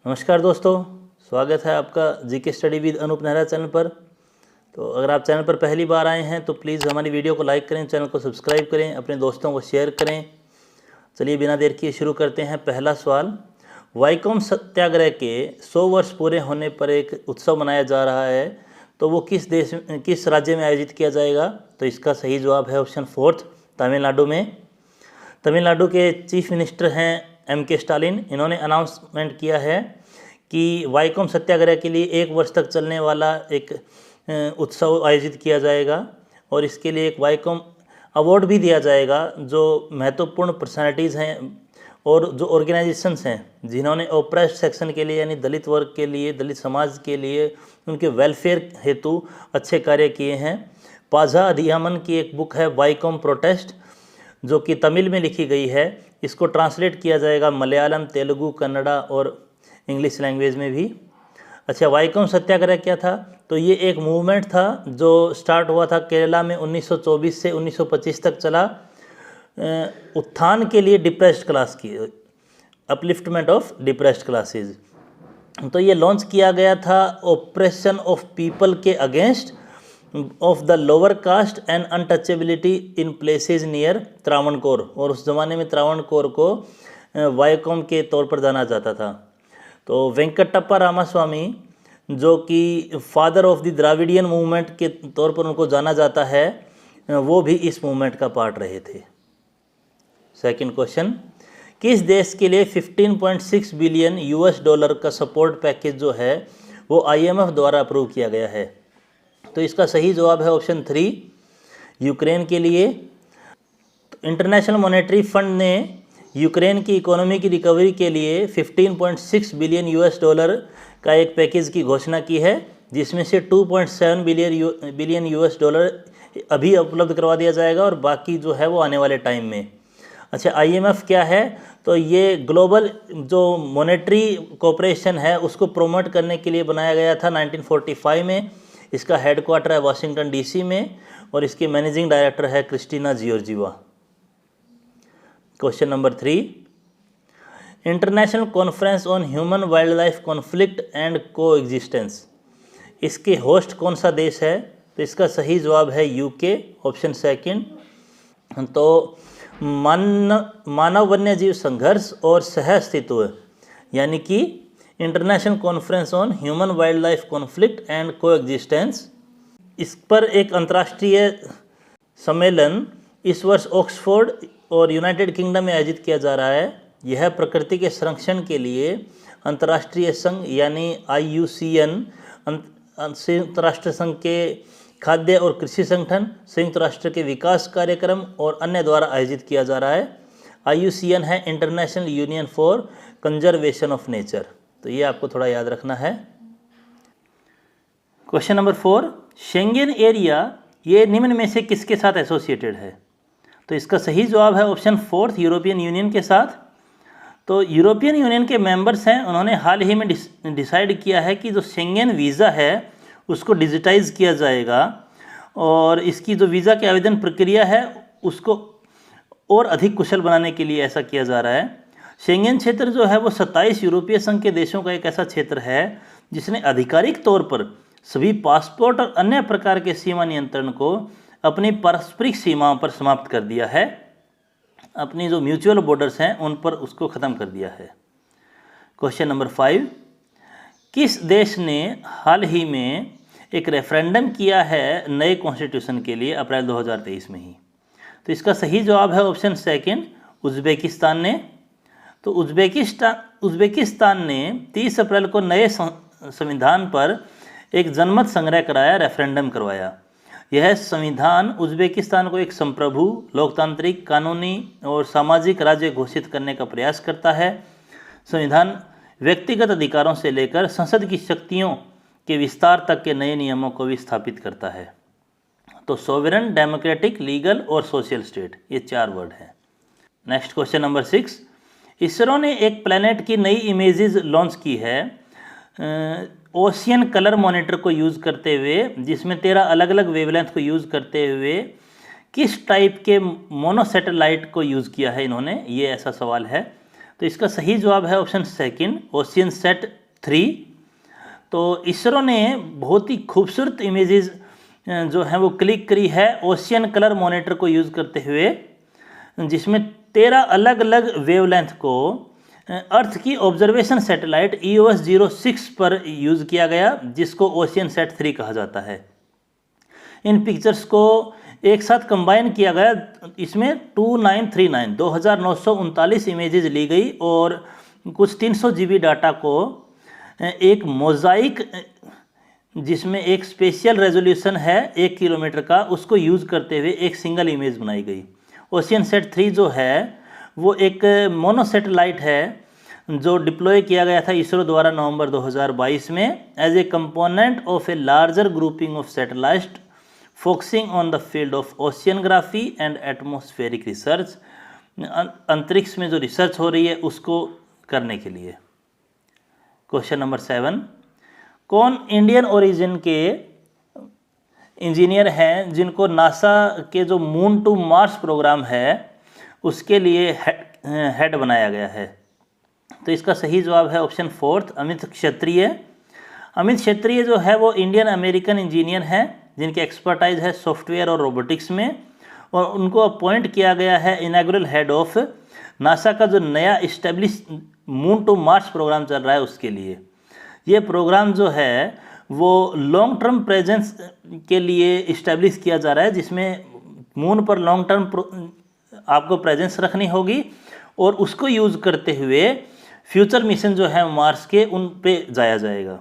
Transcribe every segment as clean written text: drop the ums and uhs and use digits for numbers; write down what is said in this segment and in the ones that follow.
नमस्कार दोस्तों, स्वागत है आपका GK study with Anoop Nehra channel पर। तो अगर आप चैनल पर पहली बार आए हैं तो प्लीज़ हमारी वीडियो को लाइक करें, चैनल को सब्सक्राइब करें, अपने दोस्तों को शेयर करें। चलिए बिना देर किए शुरू करते हैं। पहला सवाल, वाईकोम सत्याग्रह के 100 वर्ष पूरे होने पर एक उत्सव मनाया जा रहा है, तो वो किस राज्य में आयोजित किया जाएगा? तो इसका सही जवाब है ऑप्शन 4, तमिलनाडु में। तमिलनाडु के चीफ मिनिस्टर हैं MK स्टालिन। इन्होंने अनाउंसमेंट किया है कि वाईकोम सत्याग्रह के लिए 1 वर्ष तक चलने वाला एक उत्सव आयोजित किया जाएगा और इसके लिए एक वाईकोम अवार्ड भी दिया जाएगा। जो महत्वपूर्ण पर्सनालिटीज़ हैं और जो ऑर्गेनाइजेशंस हैं जिन्होंने ओप्रेस्ड सेक्शन के लिए यानी दलित वर्ग के लिए, दलित समाज के लिए, उनके वेलफेयर हेतु अच्छे कार्य किए हैं। पाझा अधियामन की एक बुक है वाईकोम प्रोटेस्ट, जो कि तमिल में लिखी गई है। इसको ट्रांसलेट किया जाएगा मलयालम, तेलुगु, कन्नड़ा और इंग्लिश लैंग्वेज में भी। अच्छा, वाईकोम सत्याग्रह क्या था? तो ये एक मूवमेंट था जो स्टार्ट हुआ था केरला में 1924 से 1925 तक चला। उत्थान के लिए डिप्रेस्ड क्लास की, अपलिफ्टमेंट ऑफ डिप्रेस्ड क्लासेस। तो ये लॉन्च किया गया था ऑपरेशन ऑफ पीपल के against of the lower caste and untouchability in places near Travancore. और उस ज़माने में त्रावणकोर को वाईकोम के तौर पर जाना जाता था। तो वेंकटप्पा रामास्वामी, जो कि father of the Dravidian movement के तौर पर उनको जाना जाता है, वो भी इस मूवमेंट का पार्ट रहे थे। सेकंड क्वेश्चन, किस देश के लिए 15.6 बिलियन US$ का सपोर्ट पैकेज जो है वो IMF द्वारा अप्रूव किया गया है? तो इसका सही जवाब है ऑप्शन 3, यूक्रेन के लिए। इंटरनेशनल मॉनेटरी फंड ने यूक्रेन की इकोनॉमी की रिकवरी के लिए 15.6 बिलियन US$ का एक पैकेज की घोषणा की है, जिसमें से 2.7 बिलियन US$ अभी उपलब्ध करवा दिया जाएगा और बाकी जो है वो आने वाले टाइम में। अच्छा, IMF क्या है? तो ये ग्लोबल जो मॉनेटरी कोऑपरेशन है उसको प्रोमोट करने के लिए बनाया गया था 1945 में। इसका हेडक्वार्टर है वाशिंगटन DC में और इसके मैनेजिंग डायरेक्टर है Kristina Georgieva. Question number 3, international conference on human wildlife conflict and coexistence, इसके होस्ट कौन सा देश है? तो इसका सही जवाब है UK, ऑप्शन 2। तो मानव वन्यजीव संघर्ष और सह अस्तित्व यानी कि international conference on human wildlife conflict and को एग्जिस्टेंस, इस पर एक अंतर्राष्ट्रीय सम्मेलन इस वर्ष ऑक्सफोर्ड और यूनाइटेड किंगडम में आयोजित किया जा रहा है। यह प्रकृति के संरक्षण के लिए अंतर्राष्ट्रीय संघ यानी IUCN, संयुक्त राष्ट्र संघ के खाद्य और कृषि संगठन, संयुक्त राष्ट्र के विकास कार्यक्रम और अन्य द्वारा आयोजित किया जा रहा है। IUCN है international union for conservation of nature. तो ये आपको थोड़ा याद रखना है। क्वेश्चन नंबर 4, शेंगेन एरिया ये निम्न में से किसके साथ एसोसिएटेड है? तो इसका सही जवाब है ऑप्शन 4, यूरोपियन यूनियन के साथ। तो यूरोपियन यूनियन के मेंबर्स हैं, उन्होंने हाल ही में डिसाइड किया है कि जो शेंगेन वीज़ा है उसको डिजिटाइज किया जाएगा और इसकी जो वीज़ा की आवेदन प्रक्रिया है उसको और अधिक कुशल बनाने के लिए ऐसा किया जा रहा है। शेंगेन क्षेत्र जो है वो 27 यूरोपीय संघ के देशों का एक ऐसा क्षेत्र है जिसने आधिकारिक तौर पर सभी पासपोर्ट और अन्य प्रकार के सीमा नियंत्रण को अपनी पारस्परिक सीमाओं पर समाप्त कर दिया है। अपनी जो म्यूचुअल बॉर्डर्स हैं उन पर उसको ख़त्म कर दिया है। क्वेश्चन नंबर 5, किस देश ने हाल ही में एक रेफरेंडम किया है नए कॉन्स्टिट्यूशन के लिए अप्रैल 2023 में ही? तो इसका सही जवाब है ऑप्शन 2, उज़्बेकिस्तान ने। तो उज़्बेकिस्तान ने 30 अप्रैल को नए संविधान पर एक जनमत संग्रह कराया, रेफरेंडम करवाया। यह संविधान उज़्बेकिस्तान को एक संप्रभु, लोकतांत्रिक, कानूनी और सामाजिक राज्य घोषित करने का प्रयास करता है। संविधान व्यक्तिगत अधिकारों से लेकर संसद की शक्तियों के विस्तार तक के नए नियमों को भी स्थापित करता है। तो सोवरेन, डेमोक्रेटिक, लीगल और सोशल स्टेट, ये 4 वर्ड हैं। नेक्स्ट क्वेश्चन नंबर 6, इसरो ने एक प्लैनेट की नई इमेजेस लॉन्च की है ओशियन कलर मॉनिटर को यूज़ करते हुए, जिसमें 13 अलग अलग वेवलेंथ को यूज़ करते हुए किस टाइप के मोनोसेटेलाइट को यूज़ किया है इन्होंने, ये ऐसा सवाल है। तो इसका सही जवाब है ऑप्शन सेकंड, ओशियनसैट 3। तो इसरो ने बहुत ही खूबसूरत इमेजेस जो हैं वो क्लिक करी है ओशियन कलर मॉनिटर को यूज़ करते हुए, जिसमें 13 अलग अलग वेवलेंथ को अर्थ की ऑब्जर्वेशन सैटेलाइट EOS 06 पर यूज़ किया गया, जिसको ओशियनसैट 3 कहा जाता है। इन पिक्चर्स को एक साथ कंबाइन किया गया, इसमें 2939 इमेजेस ली गई और कुछ 300 GB डाटा को एक मोज़ाइक, जिसमें एक स्पेशल रेजोल्यूशन है 1 किलोमीटर का, उसको यूज़ करते हुए एक सिंगल इमेज बनाई गई। ओशियनसैट 3 जो है वो एक मोनो सैटेलाइट है जो डिप्लॉय किया गया था इसरो द्वारा नवंबर 2022 में as a component of a larger grouping of satellite focusing on the field of oceanography and atmospheric research. अंतरिक्ष में जो रिसर्च हो रही है उसको करने के लिए। क्वेश्चन नंबर 7, कौन इंडियन ओरिजिन के इंजीनियर हैं जिनको नासा के जो मून टू मार्स प्रोग्राम है उसके लिए हेड बनाया गया है? तो इसका सही जवाब है ऑप्शन 4, अमित क्षत्रिय। अमित क्षत्रिय जो है वो इंडियन अमेरिकन इंजीनियर हैं जिनकी एक्सपर्टाइज है सॉफ्टवेयर और रोबोटिक्स में, और उनको अपॉइंट किया गया है इनॉग्रेल हेड ऑफ नासा का जो नया establish moon to Mars program चल रहा है उसके लिए। ये प्रोग्राम जो है वो लॉन्ग टर्म प्रेजेंस के लिए इस्टेब्लिश किया जा रहा है, जिसमें मून पर लॉन्ग टर्म आपको प्रेजेंस रखनी होगी और उसको यूज़ करते हुए फ्यूचर मिशन जो है मार्स के उन पे जाया जाएगा।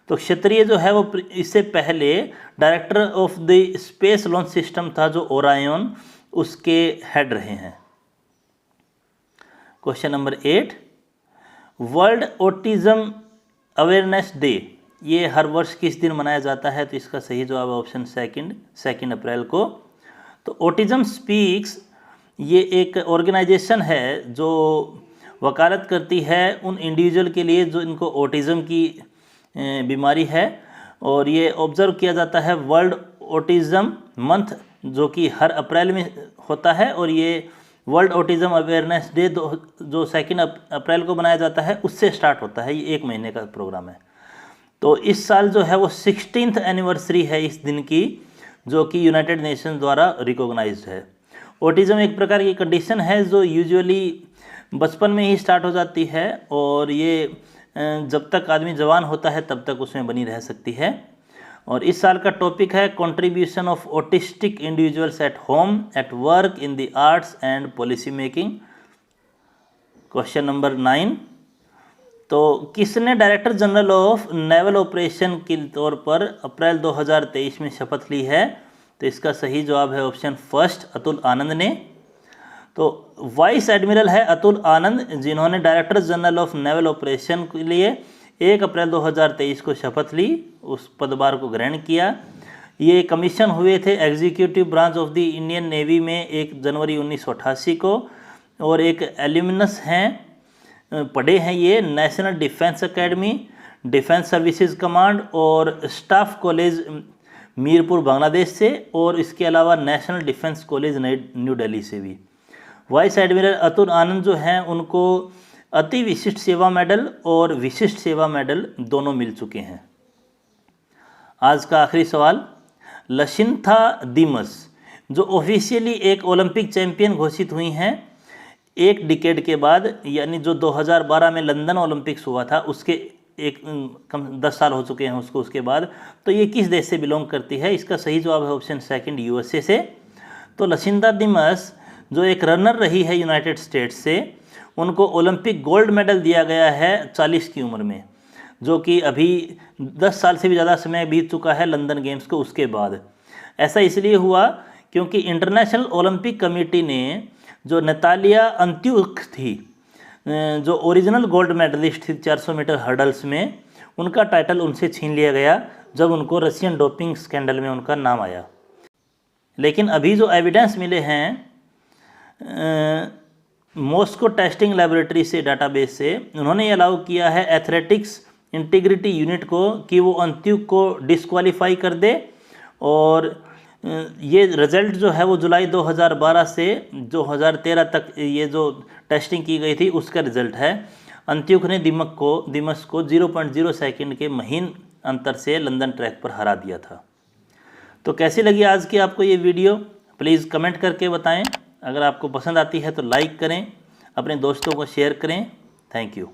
तो क्षत्रिय जो है वो इससे पहले director of the space launch system था जो ओरायन, उसके हेड रहे हैं। Question number 8, world autism awareness day ये हर वर्ष किस दिन मनाया जाता है? तो इसका सही जवाब है ऑप्शन सेकंड, 2 अप्रैल को। तो ऑटिज्म स्पीक्स ये एक ऑर्गेनाइजेशन है जो वकालत करती है उन इंडिविजुअल के लिए जो इनको ऑटिज्म की बीमारी है, और ये ऑब्ज़र्व किया जाता है वर्ल्ड ऑटिज्म मंथ जो कि हर अप्रैल में होता है, और ये वर्ल्ड ऑटिज्म अवेयरनेस डे जो 2 अप्रैल को मनाया जाता है उससे स्टार्ट होता है। ये 1 महीने का प्रोग्राम है। तो इस साल जो है वो 16th एनिवर्सरी है इस दिन की, जो कि यूनाइटेड नेशन द्वारा रिकॉग्नाइज्ड है। ऑटिज्म एक प्रकार की कंडीशन है जो यूजुअली बचपन में ही स्टार्ट हो जाती है, और ये जब तक आदमी जवान होता है तब तक उसमें बनी रह सकती है। और इस साल का टॉपिक है contribution of autistic individuals at home, at work, in the arts and policy making. Question number 9, तो किसने director general of naval operation के तौर पर अप्रैल 2023 में शपथ ली है? तो इसका सही जवाब है ऑप्शन 1, अतुल आनंद ने। तो वाइस एडमिरल है अतुल आनंद, जिन्होंने director general of naval operation के लिए 1 अप्रैल 2023 को शपथ ली, उस पदभार को ग्रहण किया। ये कमीशन हुए थे executive branch of the Indian navy में 1 जनवरी 1988 को, और एक एल्यूमिनस हैं, पढ़े हैं ये national defence academy, defence services command और स्टाफ कॉलेज मीरपुर बांग्लादेश से, और इसके अलावा national defence college new Delhi से भी। वाइस एडमिरल अतुल आनंद जो हैं उनको अति विशिष्ट सेवा मेडल और विशिष्ट सेवा मेडल दोनों मिल चुके हैं। आज का आखिरी सवाल, लसिन्था दीमस जो ऑफिशियली एक ओलंपिक चैंपियन घोषित हुई हैं 1 डिकेड के बाद, यानी जो 2012 में लंदन ओलंपिक्स हुआ था उसके कम 10 साल हो चुके हैं उसको, उसके बाद। तो ये किस देश से बिलोंग करती है? इसका सही जवाब है ऑप्शन 2, USA से। तो लसिन्था दीमस जो एक रनर रही है यूनाइटेड स्टेट्स से, उनको ओलंपिक गोल्ड मेडल दिया गया है 40 की उम्र में, जो कि अभी 10 साल से भी ज़्यादा समय बीत चुका है लंदन गेम्स को उसके बाद। ऐसा इसलिए हुआ क्योंकि इंटरनेशनल ओलंपिक कमेटी ने जो नतालिया अंत्युख थी, जो ओरिजिनल गोल्ड मेडलिस्ट थी 400 मीटर हर्डल्स में, उनका टाइटल उनसे छीन लिया गया जब उनको रशियन डोपिंग स्कैंडल में उनका नाम आया। लेकिन अभी जो एविडेंस मिले हैं मॉस्को टेस्टिंग लैबोरेटरी से, डाटाबेस से, उन्होंने ये अलाउ किया है एथलेटिक्स इंटीग्रिटी यूनिट को कि वो अंत्युख को डिस्क्वालीफाई कर दे और ये रिज़ल्ट जो है वो जुलाई 2012 से 2013 तक ये जो टेस्टिंग की गई थी उसका रिज़ल्ट है। अंत्युख ने दिमश को 0.0 सेकंड के महीन अंतर से लंदन ट्रैक पर हरा दिया था। तो कैसी लगी आज की आपको ये वीडियो, प्लीज़ कमेंट करके बताएं। अगर आपको पसंद आती है तो लाइक करें, अपने दोस्तों को शेयर करें। Thank you.